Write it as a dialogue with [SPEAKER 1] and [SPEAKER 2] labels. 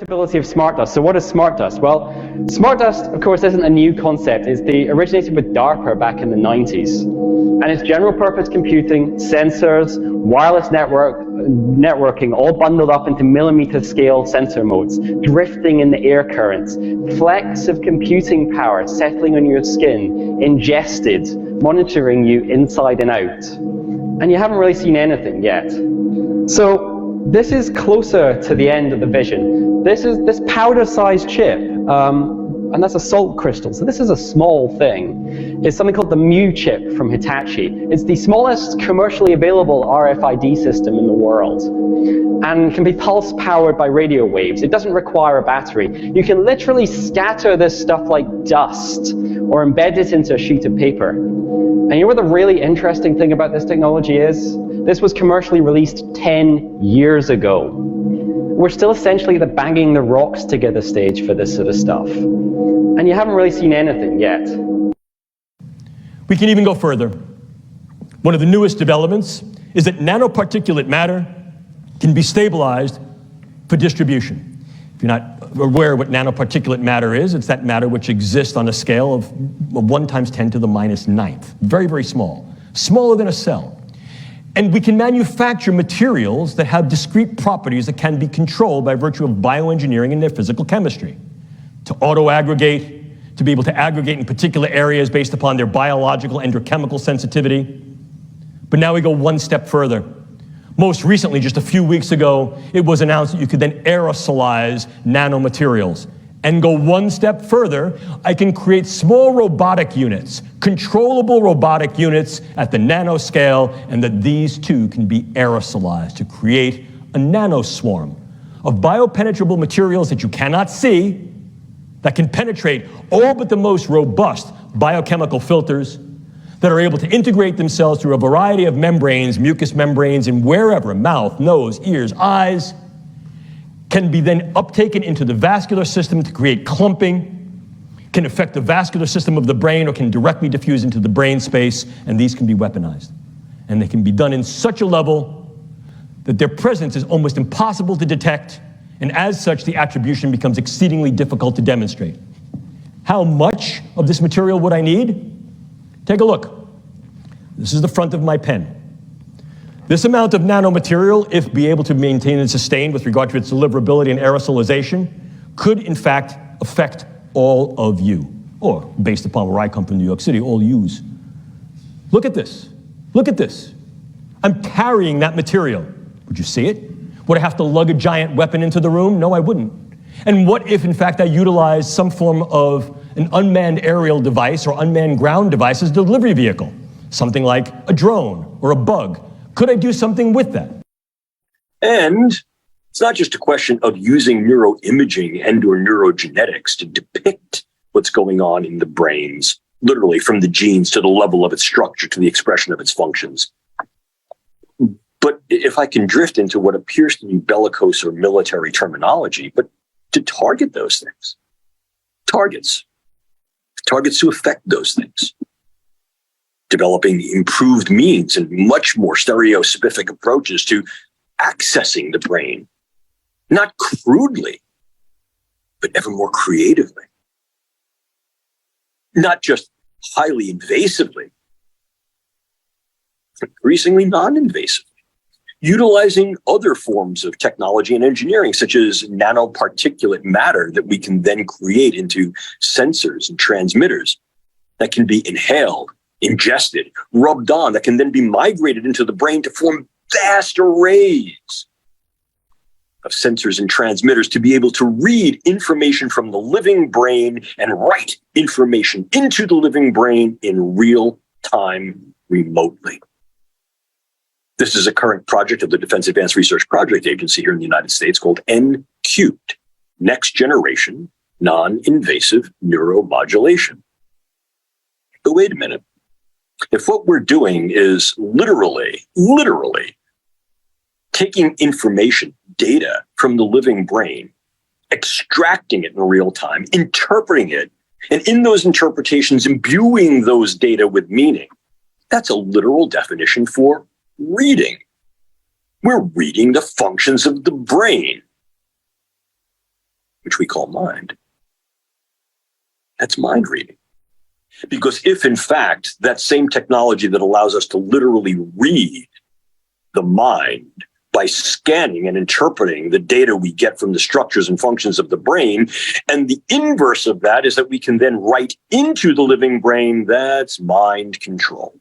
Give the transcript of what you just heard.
[SPEAKER 1] Ability of smart dust. So what is smart dust? Well, smart dust, of course, isn't a new concept. It originated with DARPA back in the 90s. And it's general purpose computing, sensors, wireless networking, all bundled up into millimeter scale sensor modes, drifting in the air currents, flecks of computing power settling on your skin, ingested, monitoring you inside and out. And you haven't really seen anything yet. So this is closer to the end of the vision. This powder-sized chip, and that's a salt crystal, so this is a small thing. It's something called the Mu chip from Hitachi. It's the smallest commercially available RFID system in the world, and can be pulse-powered by radio waves. It doesn't require a battery. You can literally scatter this stuff like dust, or embed it into a sheet of paper. And you know what the really interesting thing about this technology is? This was commercially released 10 years ago. We're still essentially at the banging the rocks together stage for this sort of stuff. And you haven't really seen anything yet.
[SPEAKER 2] We can even go further. One of the newest developments is that nanoparticulate matter can be stabilized for distribution. If you're not aware of what nanoparticulate matter is, it's that matter which exists on a scale of 1 × 10⁻⁹. Very, very small. Smaller than a cell. And we can manufacture materials that have discrete properties that can be controlled by virtue of bioengineering and their physical chemistry. To auto-aggregate, to be able to aggregate in particular areas based upon their biological and or chemical sensitivity. But now we go one step further. Most recently, just a few weeks ago, it was announced that you could then aerosolize nanomaterials. And go one step further, I can create small robotic units, controllable robotic units at the nanoscale, and that these too can be aerosolized to create a nanoswarm of biopenetrable materials that you cannot see, that can penetrate all but the most robust biochemical filters, that are able to integrate themselves through a variety of membranes, mucous membranes, and wherever, mouth, nose, ears, eyes, can be then uptaken into the vascular system to create clumping, can affect the vascular system of the brain, or can directly diffuse into the brain space, and these can be weaponized. And they can be done in such a level that their presence is almost impossible to detect, and as such, the attribution becomes exceedingly difficult to demonstrate. How much of this material would I need? Take a look. This is the front of my pen. This amount of nanomaterial, if be able to maintain and sustain with regard to its deliverability and aerosolization, could in fact affect all of you, or based upon where I come from, New York City, all yous. Look at this. Look at this. I'm carrying that material. Would you see it? Would I have to lug a giant weapon into the room? No, I wouldn't. And what if, in fact, I utilized some form of an unmanned aerial device or unmanned ground device as a delivery vehicle? Something like a drone or a bug. Could I do something with that?
[SPEAKER 3] And it's not just a question of using neuroimaging and or neurogenetics to depict what's going on in the brains, literally from the genes to the level of its structure to the expression of its functions. But if I can drift into what appears to be bellicose or military terminology, but to target those things, targets to affect those things. Developing improved means and much more stereospecific approaches to accessing the brain, not crudely, but ever more creatively. Not just highly invasively, increasingly non-invasively. Utilizing other forms of technology and engineering, such as nanoparticulate matter that we can then create into sensors and transmitters that can be inhaled, ingested, rubbed on, that can then be migrated into the brain to form vast arrays of sensors and transmitters to be able to read information from the living brain and write information into the living brain in real time remotely. This is a current project of the Defense Advanced Research Project Agency here in the United States called NCubed, Next Generation Non-Invasive Neuromodulation. But wait a minute. If what we're doing is literally taking information, data from the living brain, extracting it in real time, interpreting it, and in those interpretations, imbuing those data with meaning, that's a literal definition for reading. We're reading the functions of the brain. which we call mind, that's mind reading. Because if, in fact, that same technology that allows us to literally read the mind by scanning and interpreting the data we get from the structures and functions of the brain, and the inverse of that is that we can then write into the living brain, that's mind control.